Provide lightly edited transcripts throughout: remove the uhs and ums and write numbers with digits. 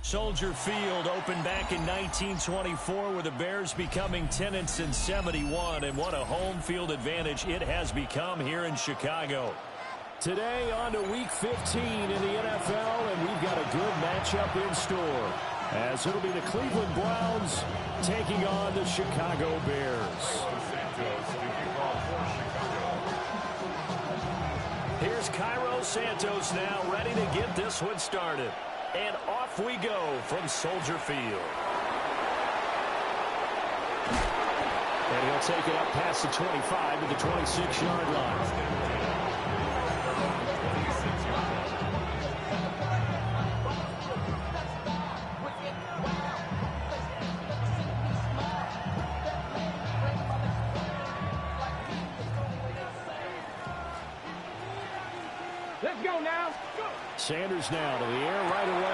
Soldier Field opened back in 1924 with the Bears becoming 10-71, and what a home field advantage it has become here in Chicago. Today on to Week 15 in the NFL, and we've got a good matchup in store, as it'll be the Cleveland Browns taking on the Chicago Bears. Here's Cairo Santos now ready to get this one started. And off we go from Soldier Field. And he'll take it up past the 25 to the 26-yard line. Let's go now. Sanders now to the air right away.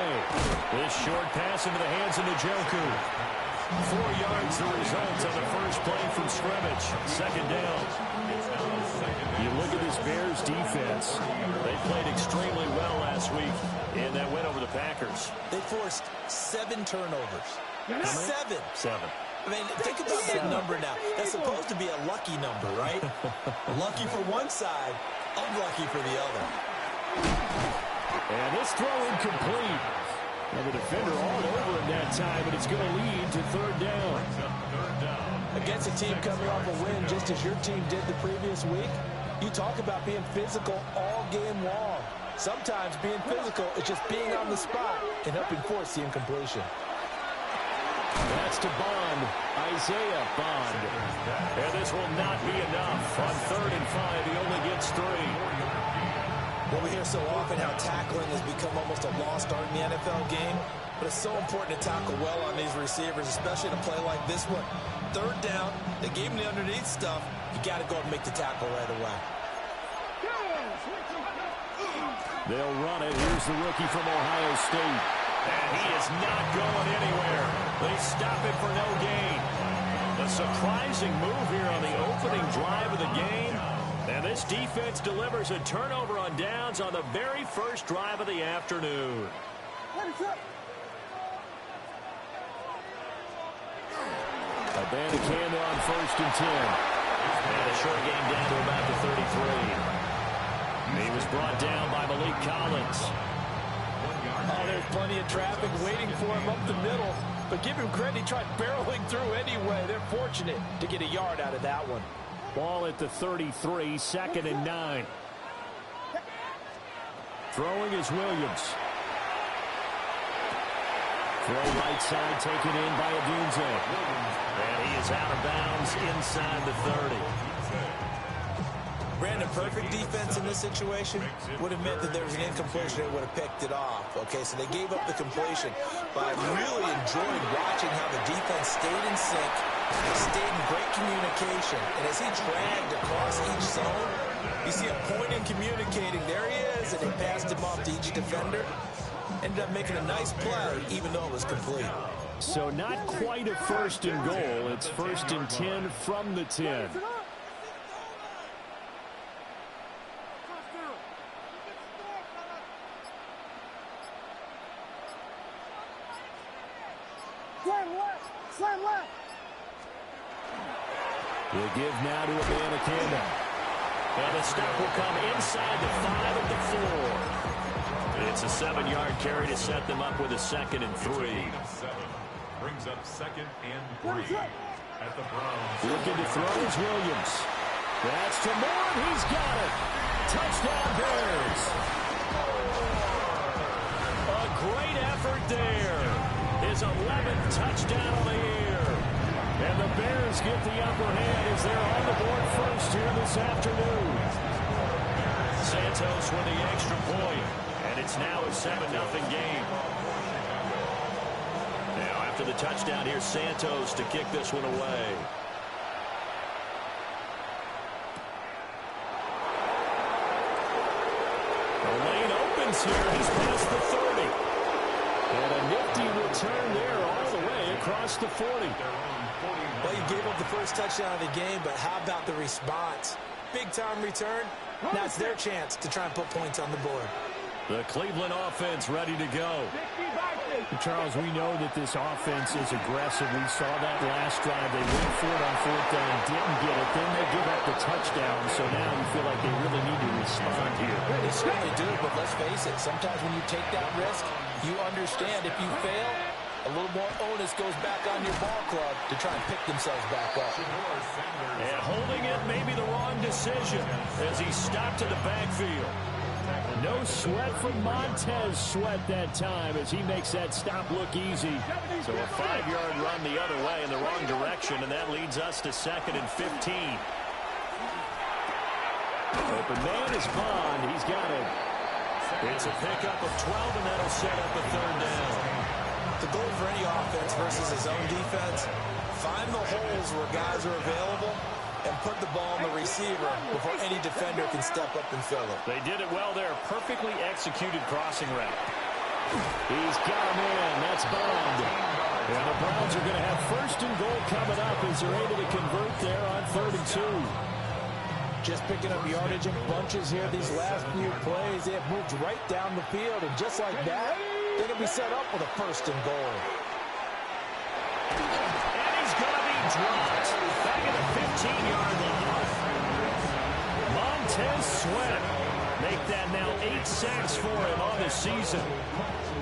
This short pass into the hands of Njoku. 4 yards the result on the first play from scrimmage. Second down. You look at this Bears defense. They played extremely well last week in that win over the Packers. They forced 7 turnovers. 7. I mean, think about that number now. That's supposed to be a lucky number, right? Lucky for one side, unlucky for the other. And this throw incomplete. And the defender all over him that time, but it's going to lead to third down. Against a team coming off a win just as your team did the previous week, you talk about being physical all game long. Sometimes being physical is just being on the spot and helping force the incompletion. That's to Bond. Isaiah Bond. And this will not be enough. On 3rd and 5, he only gets 3. Well, we hear so often how tackling has become almost a lost art in the NFL game, but it's so important to tackle well on these receivers, especially in a play like this one. 3rd down, they gave him the underneath stuff. You got to go and make the tackle right away. They'll run it. Here's the rookie from Ohio State. And he is not going anywhere. They stop him for no gain. A surprising move here on the opening drive of the game. And this defense delivers a turnover on downs on the very first drive of the afternoon. Abanikanda on 1st and 10. And a short game down to about the 33. He was brought down by Malik Collins. Oh, there's plenty of traffic waiting for him up the middle. But give him credit, he tried barreling through anyway. They're fortunate to get a yard out of that one. Ball at the 33, 2nd and 9. Throwing is Williams. Throw right side taken in by Adunze. And he is out of bounds inside the 30. Brandon, perfect defense in this situation would have meant that there was an incompletion and would have picked it off. Okay, so they gave up the completion. But I really enjoyed watching how the defense stayed in sync, stayed in great communication. And as he dragged across each zone, you see him pointing, communicating. There he is, and he passed him off to each defender. Ended up making a nice play, even though it was complete. So not quite a 1st and goal. It's 1st and 10 from the 10. Slam left. We'll give now to Abanikanda. And the stop will come inside the 5 at the 4. It's a 7-yard carry to set them up with a 2nd and 3. Brings up 2nd and 3 at the Browns. Looking to throw is Williams. That's to Moore. He's got it. Touchdown Bears. A great effort there. His 11th touchdown on the year. And the Bears get the upper hand as they're on the board first here this afternoon. Santos with the extra point. And it's now a 7-0 game. Now after the touchdown, here's Santos to kick this one away. The lane opens here. He's past the 30. And a nifty return there all the way across the 40. Well, you gave up the first touchdown of the game, but how about the response? Big-time return. Now it's their chance to try and put points on the board. The Cleveland offense ready to go. 60 by 60. Charles, we know that this offense is aggressive. We saw that last drive. They went for it on fourth down, didn't get it. Then they give up the touchdown. So now you feel like they really need to respond here. They certainly do, but let's face it. Sometimes when you take that risk, you understand if you fail, a little more onus goes back on your ball club to try and pick themselves back up. And holding it may be the wrong decision as he stopped in the backfield. No sweat from Montez Sweat that time as he makes that stop look easy. So a 5-yard run the other way in the wrong direction, and that leads us to 2nd and 15. Open man is Bond. He's got it. It's a pickup of 12, and that'll set up a 3rd down. The goal for any offense versus his own defense, find the holes where guys are available and put the ball on the receiver before any defender can step up and fill it. They did it well there. Perfectly executed crossing route. He's got him in. That's Bond. And the Browns are going to have 1st and goal coming up as they're able to convert there on 3rd and 2. Just picking up yardage in bunches here these last few plays. They have moved right down the field, and just like that, they're going to be set up with a 1st and goal. And he's going to be dropped back at the 15-yard line. Montez Sweat make that now 8 sacks for him on the season.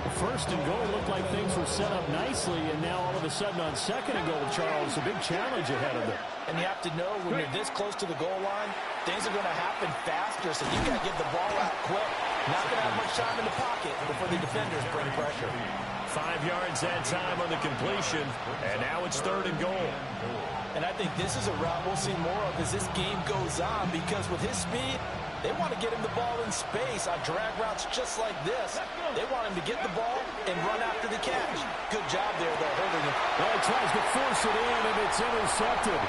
The 1st and goal looked like things were set up nicely, and now all of a sudden on 2nd and goal, Charles, a big challenge ahead of them. And you have to know when you're this close to the goal line, things are going to happen faster, so you got to get the ball out quick. Not going to have much time in the pocket before the defenders bring pressure. 5 yards that time on the completion, and now it's 3rd and goal. And I think this is a route we'll see more of as this game goes on, because with his speed, they want to get him the ball in space on drag routes just like this. They want him to get the ball and run after the catch. Good job there, though, holding it. Well, he tries to force it in, and it's intercepted.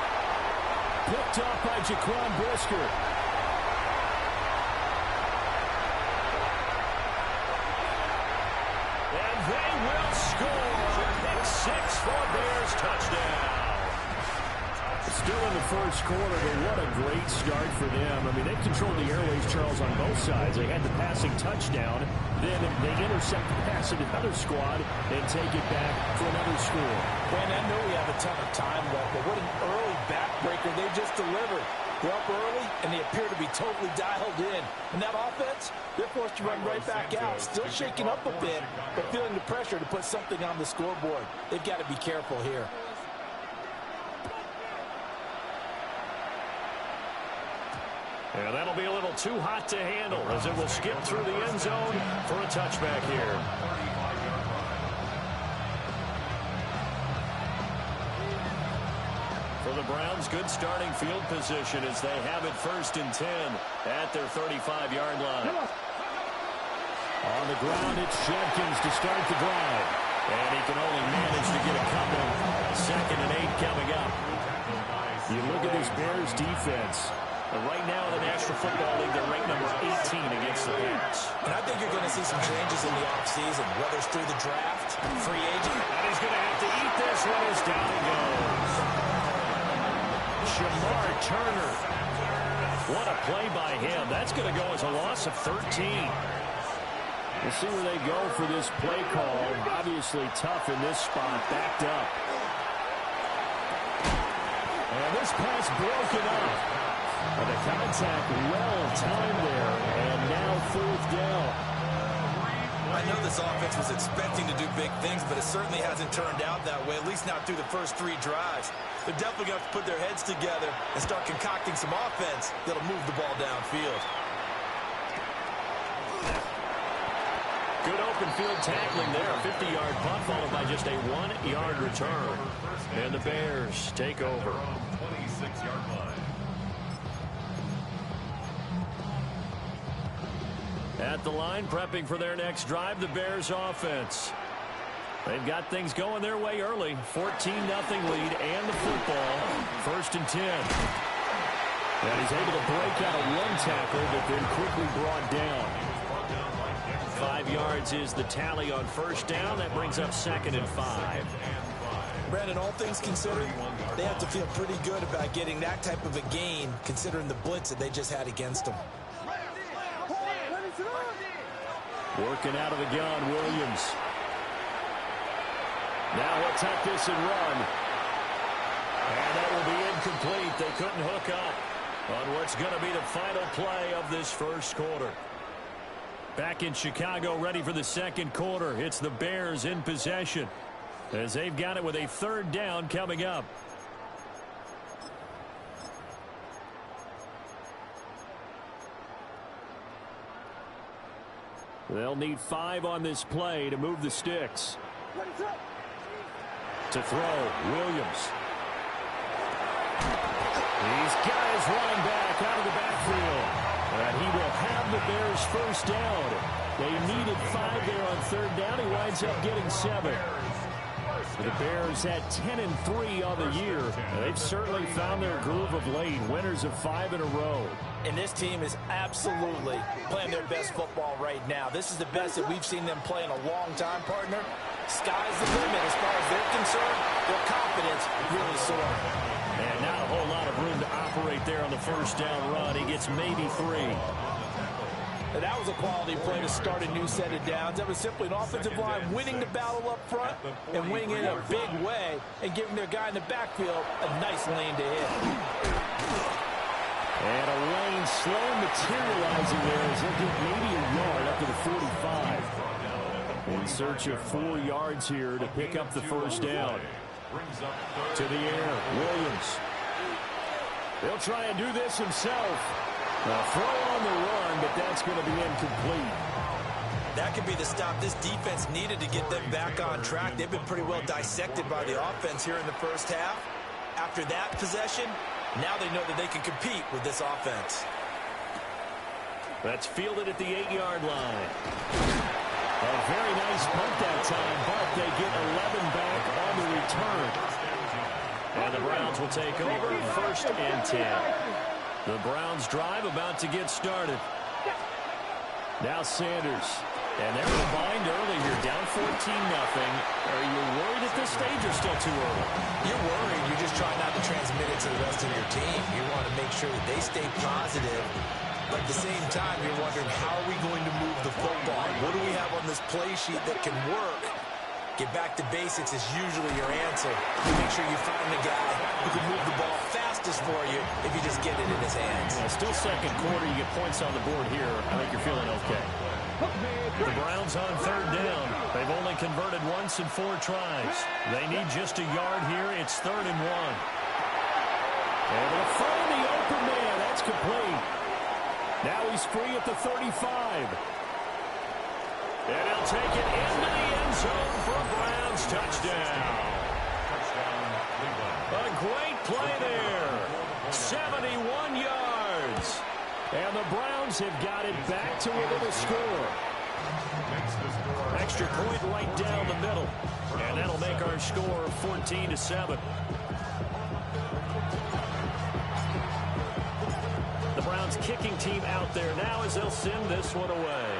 Picked up by Jaquan Brisker. And they will score. Pick 6 for Bears touchdown. Still in the 1st quarter, but what a great start for them. I mean, they've controlled the airways, Charles, on both sides. They had the passing touchdown. Then they intercept the pass of another squad and take it back for another score. And I know we have a ton of time left, but what an early backbreaker they just delivered. They're up early, and they appear to be totally dialed in. And that offense, they're forced to run right back out. Still shaking up a bit, but feeling the pressure to put something on the scoreboard. They've got to be careful here. And that'll be a little too hot to handle as it will skip through the end zone for a touchback here. For the Browns, good starting field position as they have it 1st and 10 at their 35-yard line. On the ground, it's Jenkins to start the drive. And he can only manage to get a couple. 2nd and 8 coming up. You look at this Bears defense. Right now in the National Football League, they're ranked number 18 against the pass. And I think you're going to see some changes in the offseason, whether it's through the draft, free agent. And he's going to have to eat this one as down he goes. Shamar Turner. What a play by him. That's going to go as a loss of 13. We'll see where they go for this play call. Obviously tough in this spot, backed up. And this pass broken up. And the contact well-timed there, and now 4th down. I know this offense was expecting to do big things, but it certainly hasn't turned out that way, at least not through the first 3 drives. They're definitely going to have to put their heads together and start concocting some offense that'll move the ball downfield. Good open field tackling there. A 50-yard punt followed by just a 1-yard return. And the Bears take over. 26-yard line. At the line, prepping for their next drive, the Bears offense. They've got things going their way early. 14-0 lead and the football. 1st and 10. And he's able to break out of one tackle, but then quickly brought down. 5 yards is the tally on 1st down. That brings up 2nd and 5. Brandon, all things considered, they have to feel pretty good about getting that type of a gain, considering the blitz that they just had against them. Working out of the gun, Williams. Now attack this and run. And that will be incomplete. They couldn't hook up on what's going to be the final play of this first quarter. Back in Chicago, ready for the second quarter. It's the Bears in possession as they've got it with a third down coming up. They'll need 5 on this play to move the sticks. To throw, Williams. He's got his running back out of the backfield. And he will have the Bears first down. They needed 5 there on third down. He winds up getting 7. The Bears had 10-3 on the year. They've certainly found their groove of late. Winners of 5 in a row. And this team is absolutely playing their best football right now. This is the best that we've seen them play in a long time, partner. Sky's the limit as far as they're concerned. Their confidence really soaring. And not a whole lot of room to operate there on the first down run. He gets maybe 3. And that was a quality play to start a new set of downs. That was simply an offensive line winning the battle up front and winning in a big way and giving their guy in the backfield a nice lane to hit. And a lane slow materializing there as he'll get maybe a yard up to the 45. In search of 4 yards here to pick up the first down. To the air, Williams. He'll try and do this himself. A throw on the run, but that's going to be incomplete. That could be the stop this defense needed to get them back on track. They've been pretty well dissected by the offense here in the first half. After that possession, now they know that they can compete with this offense. That's fielded at the 8-yard line. A very nice punt that time, but they get 11 back on the return. And the Browns will take over first and 10. The Browns drive about to get started. Now Sanders. And they're in a bind early here, down 14-0. Are you worried at this stage or still too early? You're worried. You're just trying not to transmit it to the rest of your team. You want to make sure that they stay positive. But at the same time, you're wondering, how are we going to move the football? What do we have on this play sheet that can work? Get back to basics is usually your answer. Make sure you find the guy who can move the ball fastest for you if you just get it in his hands. Still second quarter, you get points on the board here. I think you're feeling okay. The Browns on third down. They've only converted once in 4 tries. They need just a yard here. It's 3rd and 1. And they'll find the open man. That's complete. Now he's free at the 35. And he'll take it into the end zone for a Browns touchdown. A great play there. 71 yards. And the Browns have got it back to within a score. Extra point right down the middle. And that'll make our score 14-7. The Browns kicking team out there now as they'll send this one away.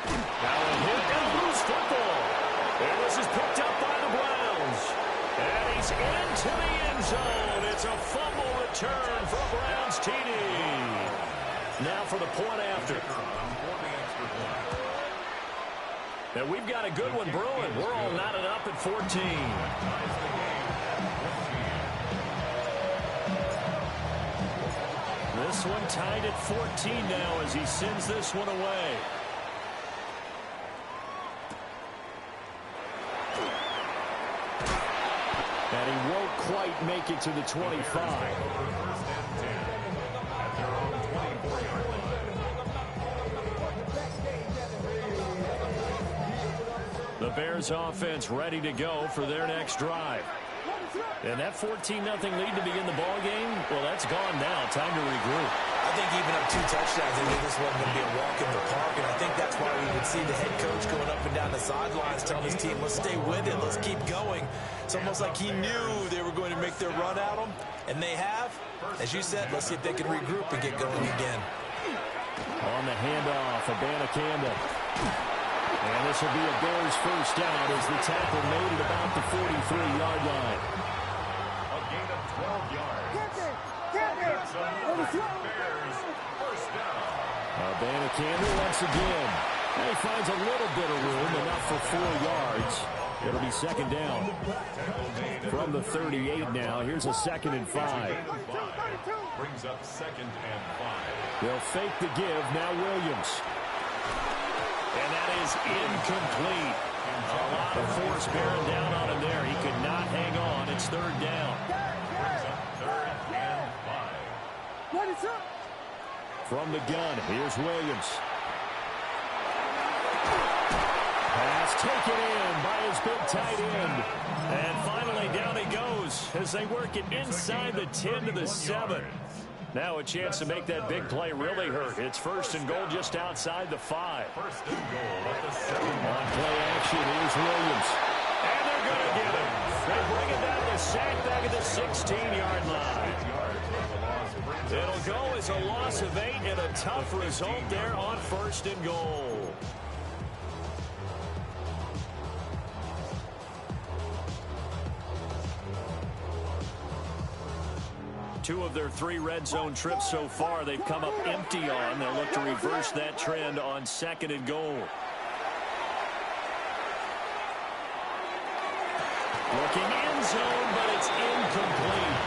Now a hit and loose football. And this is picked up by the Browns. And he's into the end zone. It's a fumble return for a Browns TD. Now for the point after. And we've got a good one brewing. We're all knotted up at 14. This one tied at 14 now as he sends this one away. And he won't quite make it to the 25. The Bears offense ready to go for their next drive. And that 14-0 lead to begin the ball game, well, that's gone now. Time to regroup. I think even up 2 touchdowns, they knew this wasn't going to be a walk in the park, and I think that's why we would see the head coach going up and down the sidelines telling his team, let's stay with it, let's keep going. It's almost like he knew they were going to make their run at him, and they have. As you said, let's see if they can regroup and get going again. On the handoff, Abanikanda. And this will be a Bears first down as the tackle made at about the 43-yard line. A gain of 12 yards. Bears first down. Abanikanda once again. And he finds a little bit of room, enough for 4 yards. It'll be second down from the 38 now. Here's a 2nd and 5. Brings up 2nd and 5. They'll fake the give. Now Williams. And that is incomplete. A lot of force bearing down on him there. He could not hang on. It's 3rd down. Brings up 3rd and 5. From the gun, here's Williams. Pass taken in by his big tight end. And finally down he goes as they work it inside the 10 to the 7. Now a chance to make that big play really hurt. It's 1st and goal just outside the 5. 1st and goal at the 7. On play action, here's Williams. And they're going to get him. They bring it down to the sack back at the 16-yard line. It'll go as a loss of 8 and a tough result there on 1st and goal. Two of their 3 red zone trips so far they've come up empty on. They'll look to reverse that trend on 2nd and goal. Looking end zone, but it's incomplete.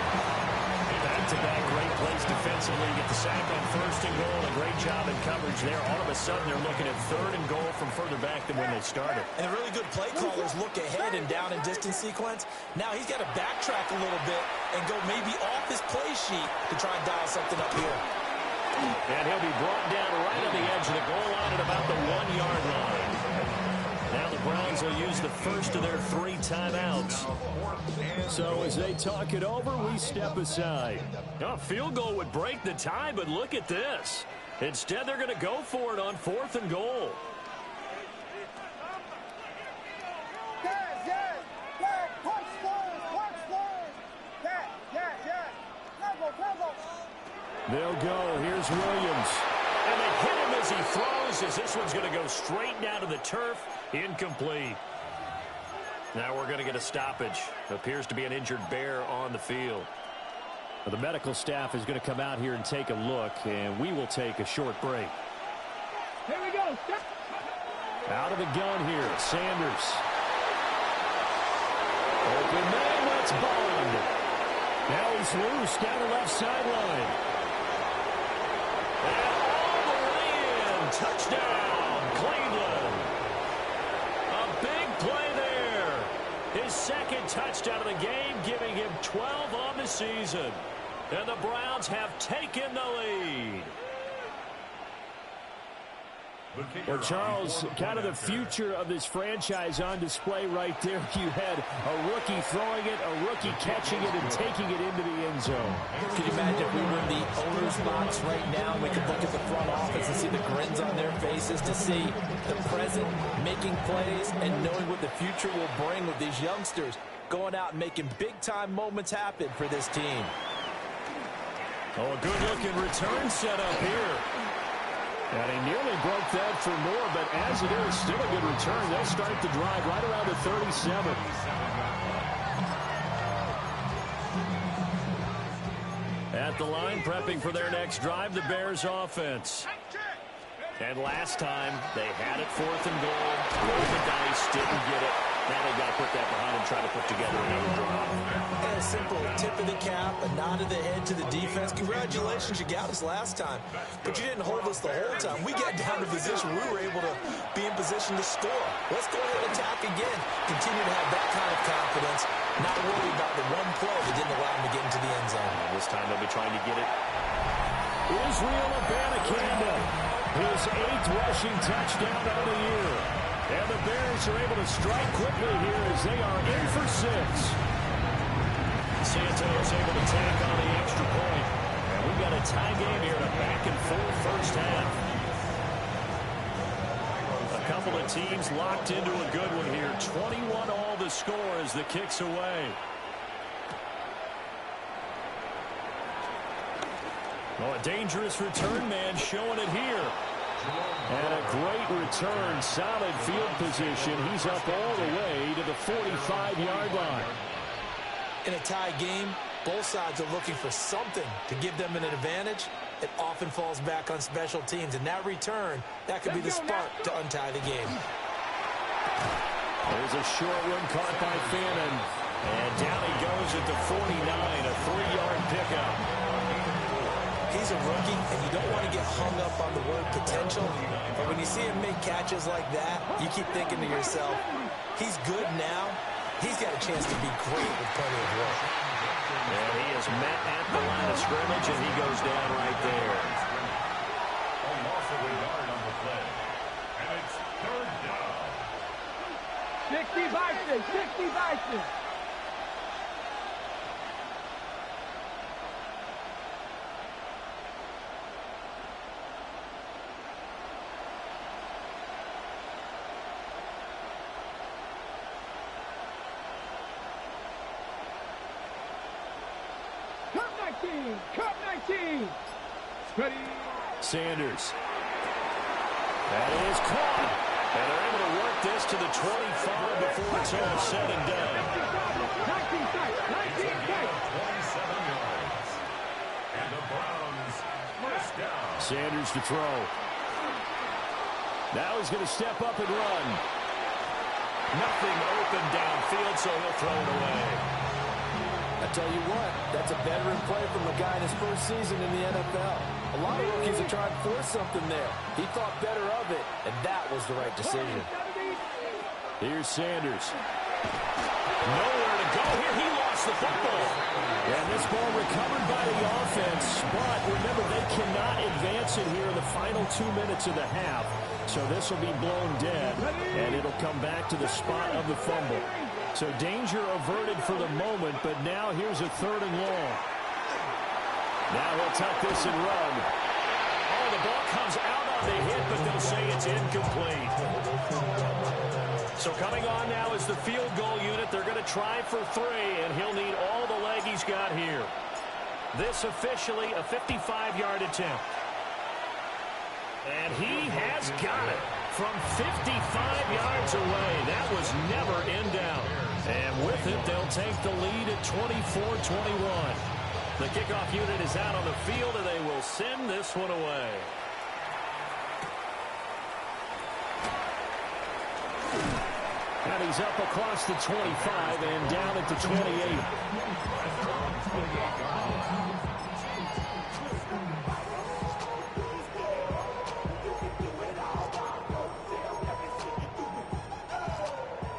Back-to-back great plays defensively. Get the sack on 1st and goal. A great job in coverage there. All of a sudden, they're looking at 3rd and goal from further back than when they started. And the really good play callers look ahead and down and distance sequence. Now he's got to backtrack a little bit and go maybe off his play sheet to try and dial something up here. And he'll be brought down right on the edge of the goal line at about the 1-yard line. Now the Browns will use the first of their 3 timeouts. So as they talk it over, we step aside. A field goal would break the tie, but look at this. Instead, they're going to go for it on 4th and goal. They'll go. Here's Williams. And they hit him as he throws, as this one's going to go straight down to the turf. Incomplete. Now we're going to get a stoppage. Appears to be an injured bear on the field. Well, the medical staff is going to come out here and take a look, and we will take a short break. Here we go. Out of the gun here, Sanders. Open man, that's Bond. Now he's loose down the left sideline. And all the way in. Touchdown, Cleveland. A big play there. His 2nd touchdown of the game, giving him 12 on the season. And the Browns have taken the lead. Well, Charles, kind of the future of this franchise on display right there. You had a rookie throwing it, a rookie catching it, and taking it into the end zone. Can you imagine if we were in the owner's box right now and we could look at the front office and see the grins on their faces, to see the present making plays and knowing what the future will bring with these youngsters going out and making big-time moments happen for this team. Oh, a good-looking return set up here. And he nearly broke that for more, but as it is, still a good return. They'll start the drive right around the 37. At the line, prepping for their next drive, the Bears offense. And last time, they had it 4th and goal. Rolled the dice, didn't get it. Now they've got to put that behind and try to put together another drive. And a simple tip of the cap, a nod of the head to the defense. Congratulations, you got us last time. But you didn't hold us the whole time. We got down to position. We were able to be in position to score. Let's go ahead and attack again. Continue to have that kind of confidence. Not worry about the one play that didn't allow them to get into the end zone. And this time they'll be trying to get it. Israel Abanikanda, his 8th rushing touchdown of the year. And the Bears are able to strike quickly here as they are in for 6. Santos able to tack on the extra point. And we've got a tie game here in a back-and-forth first half. A couple of teams locked into a good one here. 21 all the score as the kick's away. Oh, a dangerous return man showing it here. And a great return, solid field position. He's up all the way to the 45-yard line. In a tie game, both sides are looking for something to give them an advantage. it often falls back on special teams. And that return, that could be the spark to untie the game. There's a short one caught by Fannin. And down he goes at the 49, a 3-yard pickup. He's a rookie, and you don't want to get hung up on the word potential. But when you see him make catches like that, you keep thinking to yourself, he's good now. He's got a chance to be great with plenty of work. And he is met at the line of scrimmage, and he goes down right there. A loss of a yard on the play. And it's third down. 60-60. Cut 19. Ready. Sanders. That is caught. And they're able to work this to the 25 before it's all said and done. 19 tight. 19 tight. 27 yards. And the Browns first down. Sanders to throw. Now he's going to step up and run. Nothing open downfield, so he'll throw it away. I tell you what, that's a veteran play from a guy in his first season in the NFL. A lot of rookies are trying to force something there. He thought better of it, and that was the right decision. Here's Sanders. Nowhere to go here. He lost the football. And this ball recovered by the offense. But remember, they cannot advance it here in the final 2 minutes of the half. So this will be blown dead, and it'll come back to the spot of the fumble. So danger averted for the moment, but now here's a 3rd and long. Now he'll tuck this and run. Oh, the ball comes out on the hit, but they'll say it's incomplete. So coming on now is the field goal unit. They're going to try for 3, and he'll need all the leg he's got here. This officially a 55-yard attempt. And he has got it from 55 yards away. That was never in doubt. And with it, they'll take the lead at 24-21. The kickoff unit is out on the field, and they will send this one away. And he's up across the 25 and down at the 28.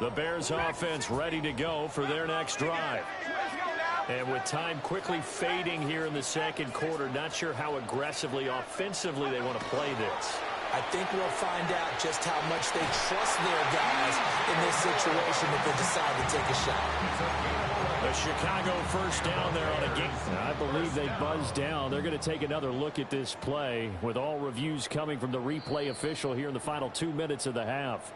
The Bears offense ready to go for their next drive. And with time quickly fading here in the second quarter, not sure how aggressively, offensively they want to play this. I think we'll find out just how much they trust their guys in this situation if they decide to take a shot. The Chicago first down there on a game. I believe they buzzed down. They're going to take another look at this play with all reviews coming from the replay official here in the final 2 minutes of the half.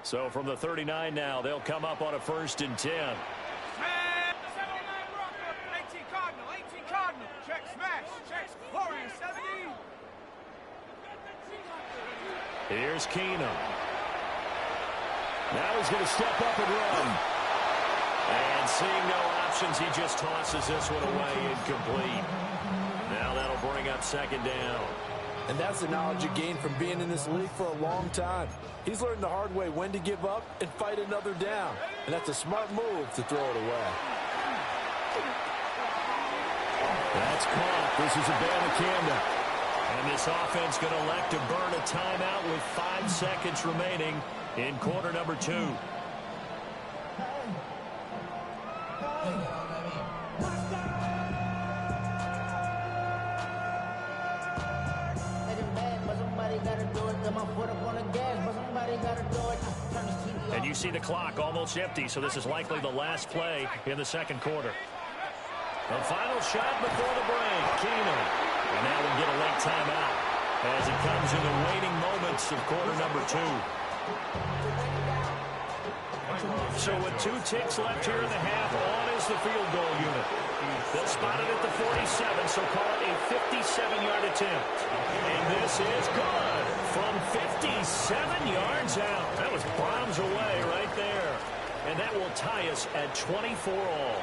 So from the 39 now, they'll come up on a 1st and 10. 18 Cardinal. Check smash. Check Warrior 70. Here's Keenum. Now he's going to step up and run. And seeing no options, he just tosses this one away incomplete. Now that'll bring up 2nd down. And that's the knowledge you gain from being in this league for a long time. He's learned the hard way when to give up and fight another down. And that's a smart move to throw it away. That's caught. This is a Abanikanda. And this offense going to elect to burn a timeout with 5 seconds remaining in quarter number 2. And you see the clock almost empty, so this is likely the last play in the second quarter. The final shot before the break, Keenum. And now we'll get a late timeout as it comes in the waning moments of quarter number 2. So with 2 ticks left here in the half, on is the field goal unit. They'll spot it at the 47, so call it a 57-yard attempt. And this is good from 57 yards out. That was bombs away right there. And that will tie us at 24 all.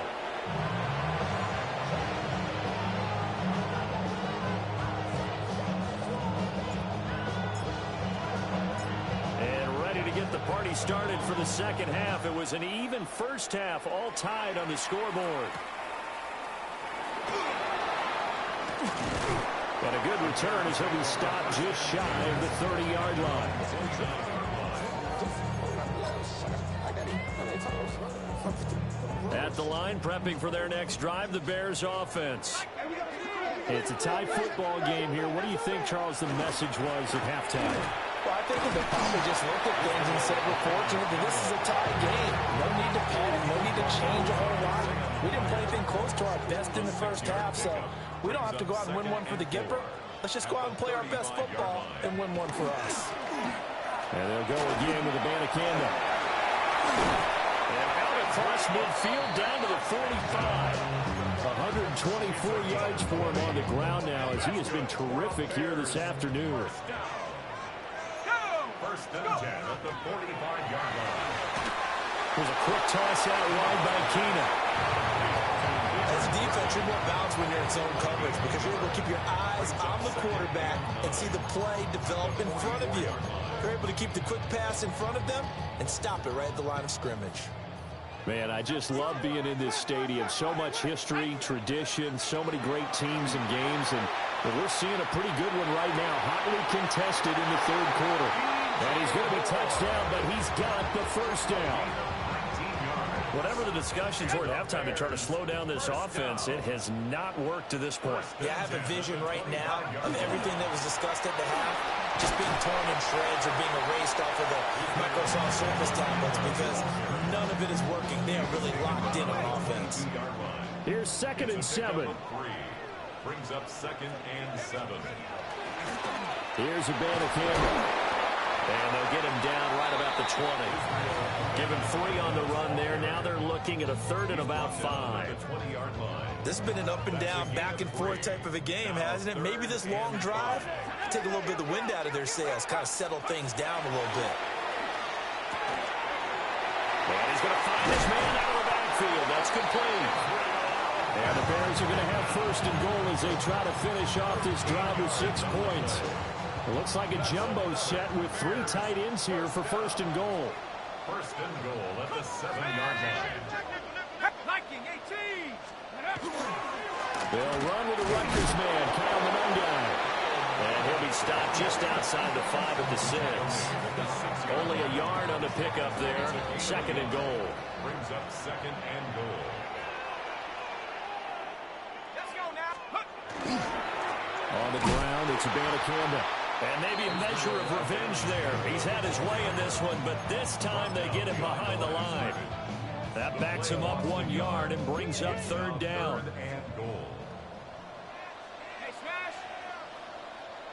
party started for the second half. It was an even first half, all tied on the scoreboard. And a good return as he'll be stopped just shy of the 30-yard line. At the line, prepping for their next drive, the Bears offense. It's a tie football game here. What do you think, Charles, the message was at halftime? Well, I think they probably just looked at things and said, we're fortunate that this is a tie game. No need to panic, no need to change a whole lot. We didn't play anything close to our best in the first half, so we don't have to go out and win one for the Gipper. Let's just go out and play our best football and win one for us. And they'll go again with a Banacanda. And out across midfield down to the 45. 124 yards for him on the ground now as he has been terrific here this afternoon. First and 10 at the 45-yard line. There's a quick toss out wide by Keenan. As a defense, you're more balanced when you're in zone coverage because you're able to keep your eyes on the quarterback and see the play develop in front of you. You're able to keep the quick pass in front of them and stop it right at the line of scrimmage. Man, I just love being in this stadium. So much history, tradition, so many great teams and games, and we're seeing a pretty good one right now, hotly contested in the third quarter. And he's going to be touched down, but he's got the first down. Whatever the discussions were at halftime to try to slow down this offense, it has not worked to this point. Yeah, I have a vision right now of everything that was discussed at the half just being torn in shreds or being erased off of the Microsoft Surface tablets because none of it is working. They are really locked in on offense. Here's 2nd and 7. Brings up 2nd and 7. Here's a Banacanda. And they'll get him down right about the 20. Give him 3 on the run there. Now they're looking at a 3rd and about 5. This has been an up and down, back and forth type of a game, hasn't it? Maybe this long drive, take a little bit of the wind out of their sails, kind of settle things down a little bit. And he's going to find his man out of the backfield. That's complete. And the Bears are going to have 1st and goal as they try to finish off this drive with 6 points. It looks like a jumbo set with 3 tight ends here for 1st and goal. 1st and goal at the 7-yard line. Viking 18. They'll run with the Rutgers man, Kyle Monungai. And he'll be stopped just outside the 5 at the 6. Only a yard on the pickup there. 2nd and goal. Brings up 2nd and goal. Let's go now. On the ground, it's a Banacanda. And maybe a measure of revenge there. He's had his way in this one, but this time they get him behind the line. That backs him up 1 yard and brings up 3rd down. 3rd and goal. Hey, smash.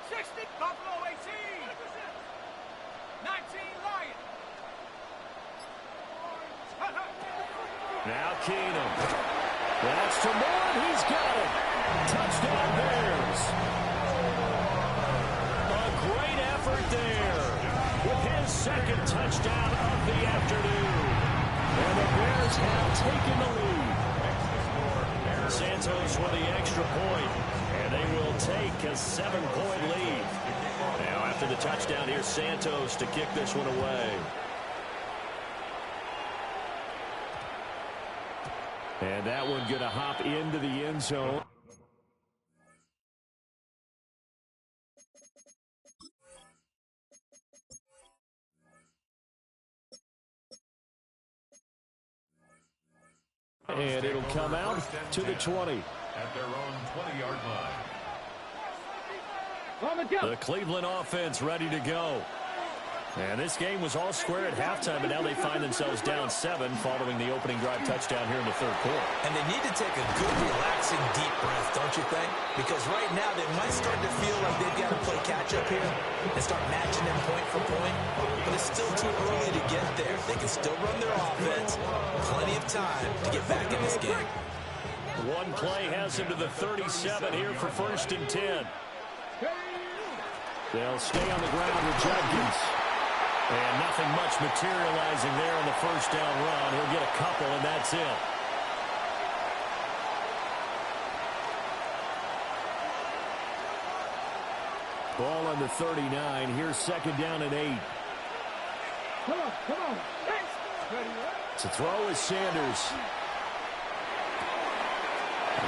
60. Buffalo 18. 19 Lion. Now Keenum. That's to Moore. He's got it. Touchdown Bears. A great effort there with his 2nd touchdown of the afternoon. And the Bears have taken the lead. Santos with the extra point. And they will take a 7-point lead. Now after the touchdown, here's Santos to kick this one away. And that one going to hop into the end zone. And it'll come out to the 20. At their own 20-yard line. The Cleveland offense ready to go. And this game was all square at halftime, but now they find themselves down 7 following the opening drive touchdown here in the 3rd quarter. And they need to take a good, relaxing, deep breath, don't you think? Because right now they might start to feel like they've got to play catch-up here and start matching them point for point. But it's still too early to get there. They can still run their offense. Plenty of time to get back in this game. One play has him to the 37 here for 1st and 10. They'll stay on the ground with Judkins. And nothing much materializing there on the 1st down run. He'll get a couple, and that's it. Ball on the 39. Here's 2nd down and 8. Come on. To throw is Sanders.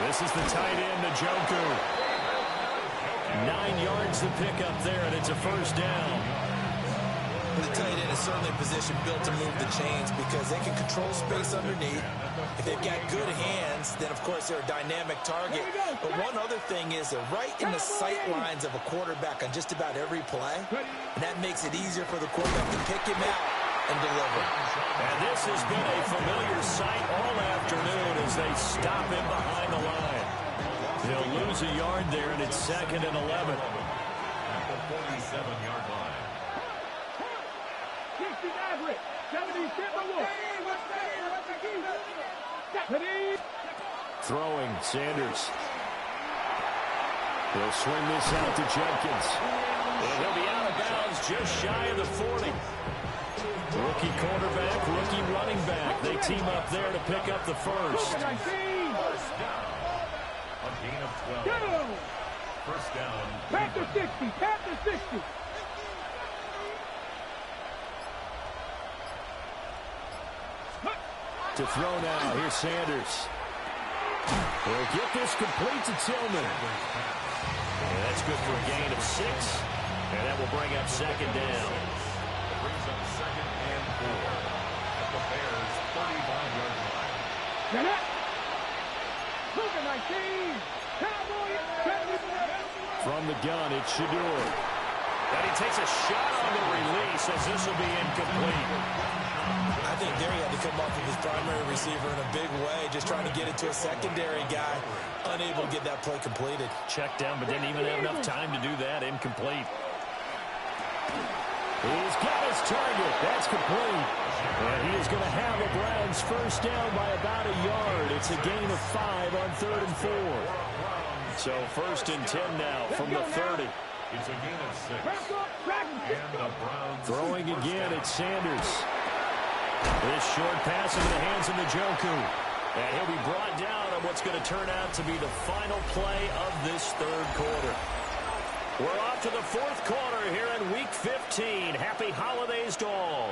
This is the tight end, Njoku. 9 yards to pick up there, and it's a first down. The tight end is certainly a position built to move the chains because they can control space underneath. If they've got good hands, then, of course, they're a dynamic target. But one other thing is they're right in the sight lines of a quarterback on just about every play, and that makes it easier for the quarterback to pick him out and deliver. And this has been a familiar sight all afternoon as they stop him behind the line. He'll lose a yard there, and it's 2nd and 11. At the 47-yard line. Throwing, Sanders. He'll swing this out to Jenkins. And he'll be out of bounds just shy of the 40. Rookie quarterback, rookie running back. They team up there to pick up the first. First down. A gain of 12. First down. Panther 60. Panther 60. To throw now, here's Sanders. He'll get this complete to Tillman. And that's good for a gain of 6. And that will bring up 2nd down. It brings up 2nd and 4 at the Bears' 35-yard line. Cougar 19. Cowboy. From the gun, it's Shador. And he takes a shot on the release as this will be incomplete. I think there he had to come up with his primary receiver in a big way, just trying to get it to a secondary guy, unable to get that play completed. Checked down, but didn't even have enough time to do that. Incomplete. He's got his target. That's complete. And he is going to have a Browns first down by about a yard. It's a gain of 5 on 3rd and 4. So 1st and 10 now from the 30. It's a gain of 6. And the Browns throwing again, it's Sanders. This short pass into the hands of Njoku. And he'll be brought down on what's going to turn out to be the final play of this 3rd quarter. We're off to the 4th quarter here in Week 15. Happy holidays to all.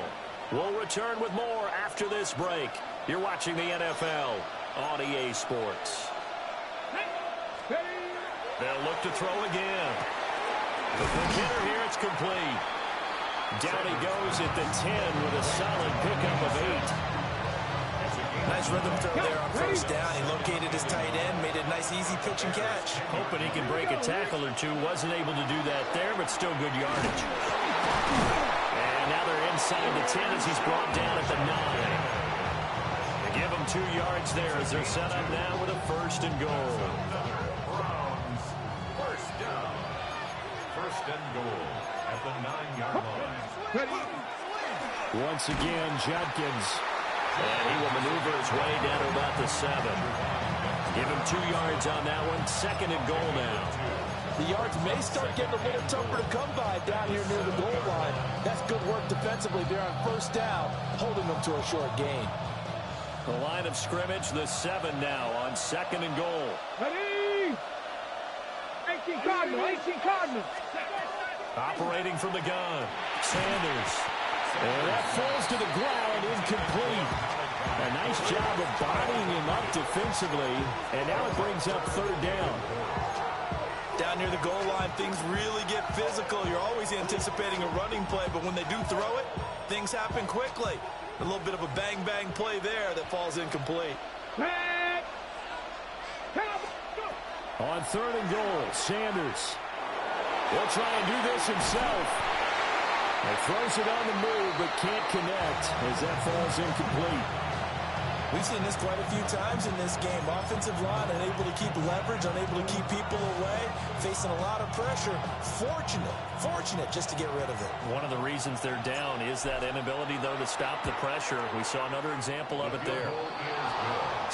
We'll return with more after this break. You're watching the NFL on EA Sports. They'll look to throw again. The hitter here, it's complete. Down he goes at the 10 with a solid pickup of 8. Nice rhythm throw there on first down. He located his tight end, made a nice easy pitch and catch. Hoping he can break a tackle or two. Wasn't able to do that there, but still good yardage. And now they're inside the 10 as he's brought down at the 9. They give him 2 yards there as they're set up now with a 1st and goal. Browns first down. 1st and goal at the 9-yard line. Once again, Jenkins. And he will maneuver his way down to about the 7. Give him 2 yards on that one. 2nd and goal now. The yards may start getting a little tougher to come by down here near the goal line. That's good work defensively there on first down, holding them to a short gain. The line of scrimmage, the 7 now on 2nd and goal. Ready? 18 Cardinals. Operating from the gun, Sanders. And that falls to the ground, incomplete. A nice job of bodying him up defensively, and now it brings up 3rd down. Down near the goal line, things really get physical. You're always anticipating a running play, but when they do throw it, things happen quickly. A little bit of a bang-bang play there that falls incomplete. On 3rd and goal, Sanders. He'll try and do this himself. He throws it on the move, but can't connect as that falls incomplete. We've seen this quite a few times in this game. Offensive line unable to keep leverage, unable to keep people away, facing a lot of pressure. Fortunate just to get rid of it. One of the reasons they're down is that inability, though, to stop the pressure. We saw another example of it there.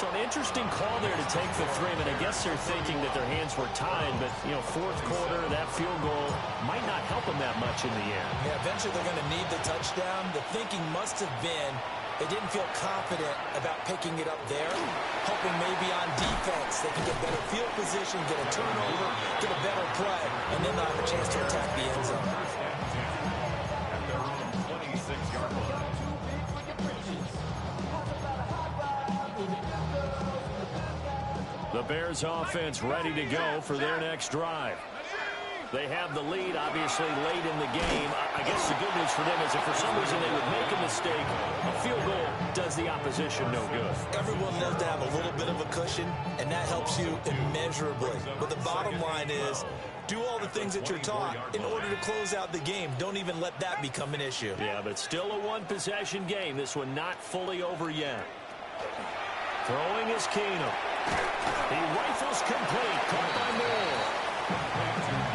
So an interesting call there to take the 3. I mean, I guess they're thinking that their hands were tied, but, 4th quarter, that field goal might not help them that much in the end. Yeah, eventually they're going to need the touchdown. The thinking must have been they didn't feel confident about picking it up there, hoping maybe on defense they can get better field position, get a turnover, get a better play, and then they'll have a chance to attack the end zone. At their own 26-yard line. Bears offense ready to go for their next drive. They have the lead, obviously, late in the game. I guess the good news for them is if for some reason they would make a mistake, a field goal does the opposition no good. Everyone loves to have a little bit of a cushion, and that helps you immeasurably. But the bottom line is, do all the things that you're taught in order to close out the game. Don't even let that become an issue. Yeah, but still a one-possession game. This one not fully over yet. Throwing is Keenum. He rifles complete. Caught by Moore.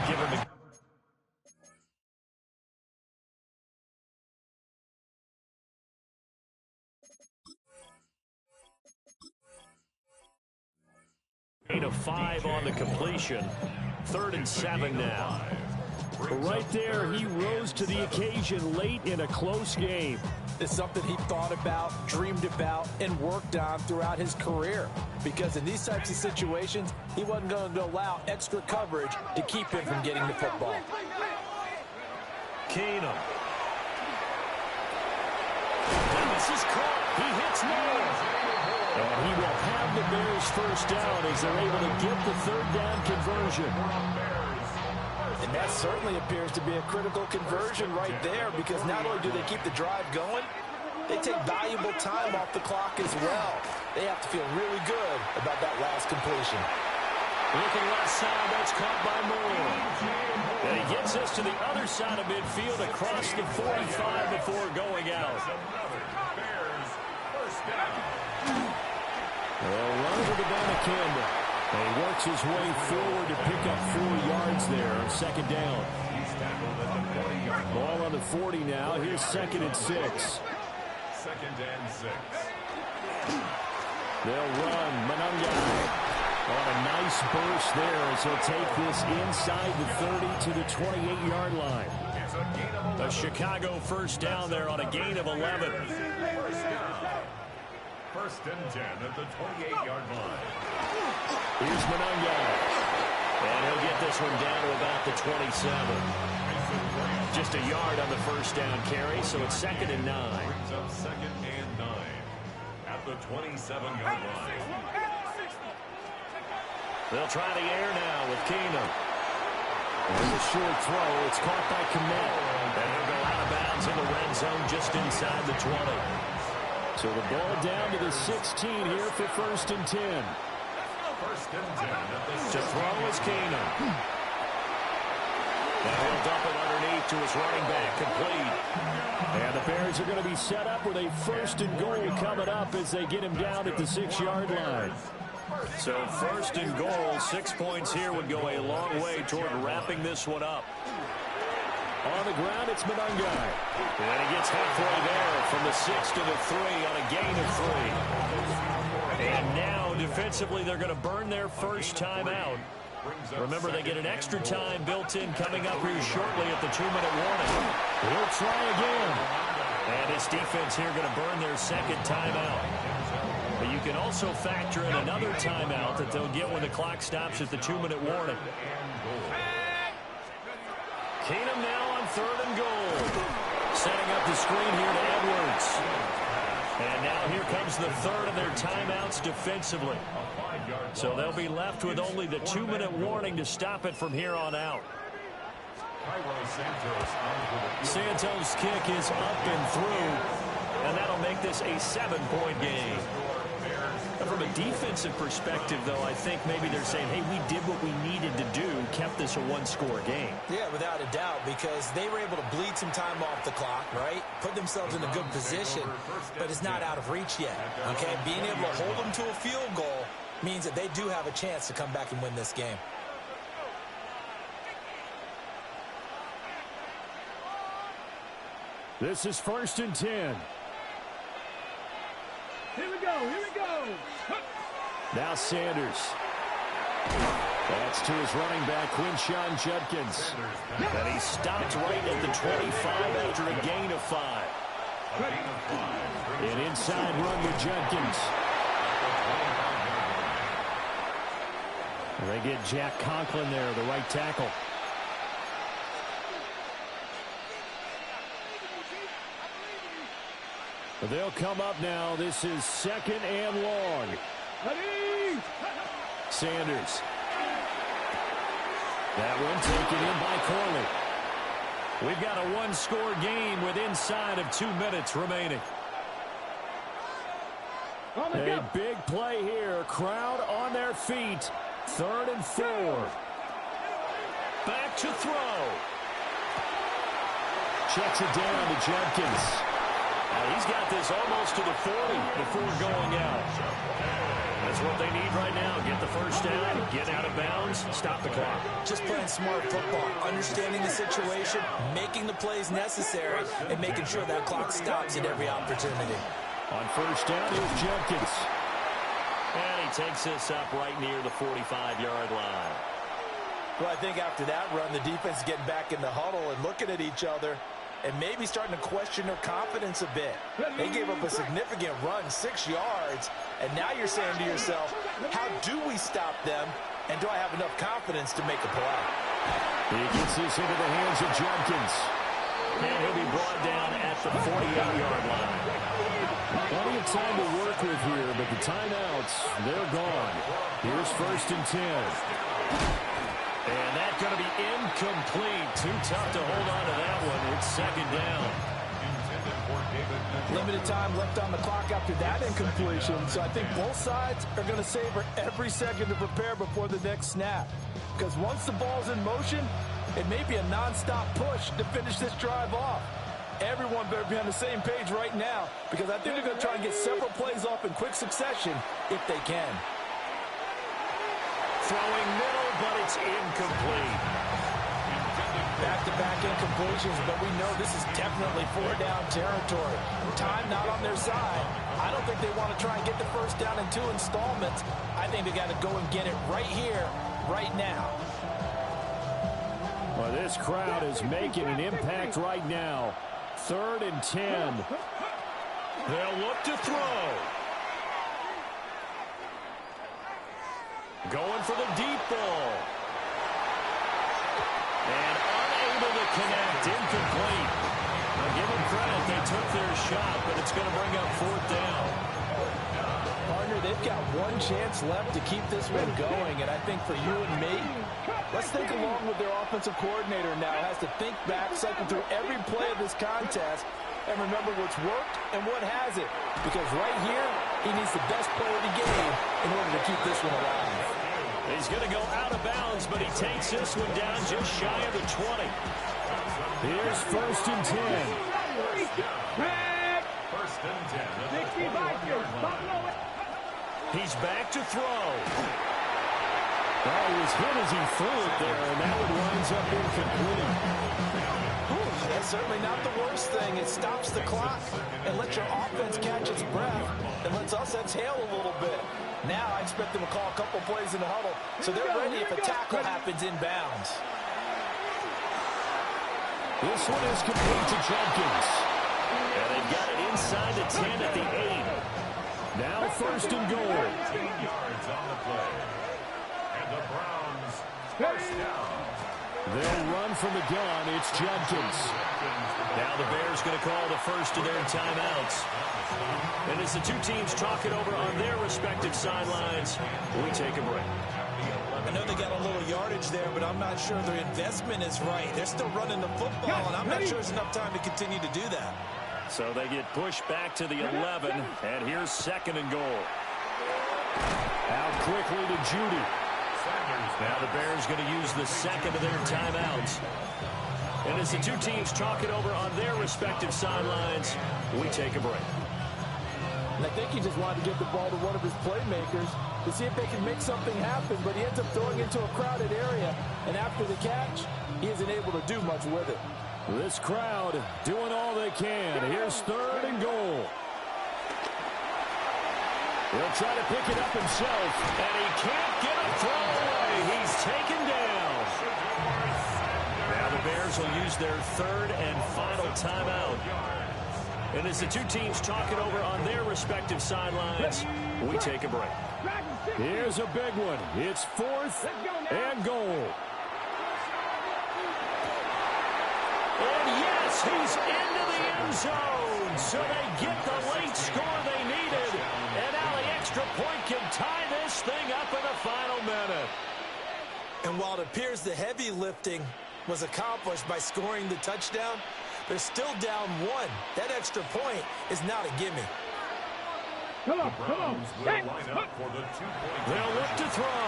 Give him a... Gain of 5 on the completion. 3rd and 7 now. Right there, he rose to the occasion late in a close game. It's something he thought about, dreamed about, and worked on throughout his career. Because in these types of situations, he wasn't going to allow extra coverage to keep him from getting the football. Keenum. This is caught. He hits Moore. And he will have the Bears first down as they're able to get the 3rd down conversion. And that certainly appears to be a critical conversion right there, because not only do they keep the drive going, they take valuable time off the clock as well. They have to feel really good about that last completion. Looking left side, that's caught by Moore. And he gets us to the other side of midfield across the 45 before going out. They'll run to the Banacanda. And he works his way forward to pick up 4 yards there on 2nd down. Ball on the 40 now. Here's 2nd and 6. 2nd and 6. They'll run. Manungai on a nice burst there as he'll take this inside the 30 to the 28-yard line. A Chicago first down there on a gain of 11. 1st and 10 at the 28-yard line. Here's Manungai. And he'll get this one down to about the 27. Just a yard on the first down carry, so it's 2nd and 9. Brings up 2nd and 9 at the 27-yard line. They'll try the air now with Keenum. There's a short throw. It's caught by Kmet. And he'll go out of bounds in the red zone just inside the 20. So the ball down to the 16 here for 1st and 10. 1st and 10 at the To throw is Keenum. And he'll dump it underneath to his running back, complete. And the Bears are going to be set up with a 1st and goal coming up as they get him down at the 6-yard line. So 1st and goal, 6 points here would go a long way toward wrapping this one up. On the ground, it's Manungai. And he gets halfway there from the 6 to the 3 on a gain of 3. And now, defensively, they're going to burn their first time out. Remember, they get an extra time built in coming up here shortly at the 2-minute warning. He'll try again. And his defense here going to burn their 2nd timeout. But you can also factor in another timeout that they'll get when the clock stops at the 2-minute warning. Keenum now on 3rd and goal. Setting up the screen here to Edwards. And now here comes the 3rd of their timeouts defensively. So they'll be left with only the 2-minute warning to stop it from here on out. Santos' kick is up and through. And that'll make this a 7-point game. From a defensive perspective, though, I think maybe they're saying, hey, we did what we needed to do, kept this a 1-score game. Yeah, without a doubt, because they were able to bleed some time off the clock, right? Put themselves in a good position, but it's not out of reach yet, okay? Being able to hold them to a field goal means that they do have a chance to come back and win this game. This is 1st and 10. Here we go, here we go. Now Sanders. That's to his running back, Quinshon Judkins. And he stopped right at the 25 after a gain of 5. An inside run with Judkins. They get Jack Conklin there, the right tackle. They'll come up now. This is 2nd and long. Ready? Sanders. That one taken in by Corley. We've got a one-score game with inside of 2 minutes remaining. A big play here. Crowd on their feet. 3rd and 4. Back to throw. Checks it down to Jenkins. He's got this almost to the 40 before going out. That's what they need right now. Get the first down, get out of bounds, stop the clock. Just playing smart football, understanding the situation, making the plays necessary, and making sure that clock stops at every opportunity. On first down, here's Jenkins. And he takes this up right near the 45-yard line. Well, I think after that run, the defense is getting back in the huddle and looking at each other and maybe starting to question their confidence a bit. They gave up a significant run, 6 yards, and now you're saying to yourself, how do we stop them, and do I have enough confidence to make a play? He gets this into the hands of Jenkins. And he'll be brought down at the 48-yard line. Plenty of time to work with here, but the timeouts, they're gone. Here's 1st and 10. And that's going to be incomplete. Too tough to hold on to that one. It's 2nd down. Limited time left on the clock after that incompletion, so I think both sides are going to savor every second to prepare before the next snap. Because once the ball's in motion, it may be a non-stop push to finish this drive off. Everyone better be on the same page right now, because I think they're going to try and get several plays off in quick succession if they can. Throwing middle, but it's incomplete. Back-to-back incompletions, but we know this is definitely 4-down territory. Time not on their side. I don't think they want to try and get the first down in 2 installments. I think they got to go and get it right here, right now. Well, this crowd is making an impact right now. 3rd and 10. They'll look to throw. Going for the deep ball. And unable to connect. Incomplete. Now give them credit. They took their shot, but it's going to bring up 4th down. Partner, they've got one chance left to keep this one going, and I think for you and me, let's think along with their offensive coordinator now. Has to think back, cycle through every play of this contest, and remember what's worked and what hasn't. Because right here, he needs the best play of the game in order to keep this one alive. He's going to go out of bounds, but he takes this one down just shy of the 20. Here's 1st and 10. 1st and 10. He's back to throw. Well, he was hit as he threw it there, and that one winds up incomplete. That's certainly not the worst thing. It stops the clock and lets your offense catch its breath and lets us exhale a little bit. Now I expect them to call a couple plays in the huddle so they're ready if a tackle happens inbounds. This one is complete to Jenkins. And they've got it inside the 10 at the 8. Now 1st and goal. 10 yards on the play. And the Browns, 1st down. They'll run from the gun. It's Jenkins. Now the Bears going to call the first of their timeouts. And as the two teams talk it over on their respective sidelines, we take a break. I know they got a little yardage there, but I'm not sure their investment is right. They're still running the football, and I'm not sure there's enough time to continue to do that. So they get pushed back to the 11, and here's 2nd and goal. Out quickly to Judy. Now the Bears going to use the 2nd of their timeouts. And as the two teams talk it over on their respective sidelines, we take a break. And I think he just wanted to give the ball to one of his playmakers to see if they can make something happen, but he ends up throwing into a crowded area, and after the catch, he isn't able to do much with it. This crowd doing all they can. Here's 3rd and goal. He'll try to pick it up himself, and he can't get a throw away. He's taken down. Now the Bears will use their 3rd and final timeout. And as the two teams talk it over on their respective sidelines, we take a break. Here's a big one. It's 4th and goal. And yes, he's into the end zone. So they get the late score they needed. And now they extra point can tie this thing up in the final minute. And while it appears the heavy lifting was accomplished by scoring the touchdown, they're still down 1. That extra point is not a gimme. Come on, The come on. Browns will line up for the 2-point. They'll look to throw.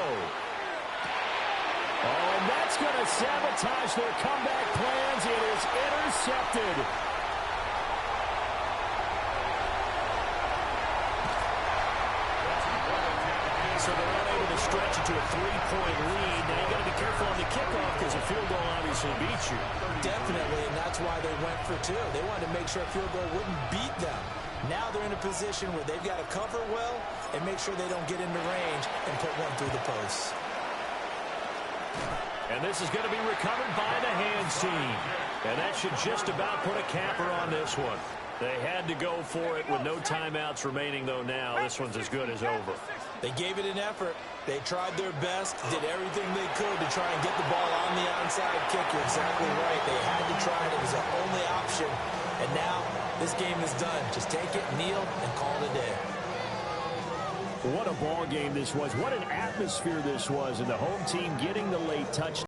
Oh, and that's going to sabotage their comeback plans. It is intercepted. So they're unable to stretch it to a 3-point lead. Now you got to be careful on the kickoff because a field goal obviously beats you. Definitely, and that's why they went for 2. They wanted to make sure a field goal wouldn't beat them. Now they're in a position where they've got to cover well and make sure they don't get into range and put one through the posts. And this is going to be recovered by the hands team. And that should just about put a capper on this one. They had to go for it with no timeouts remaining, though now. This one's as good as over. They gave it an effort. They tried their best, did everything they could to try and get the ball on the onside kick. You're exactly right. They had to try it. It was their only option. And now this game is done. Just take it, kneel, and call it a day. What a ball game this was. What an atmosphere this was. And the home team getting the late touchdown.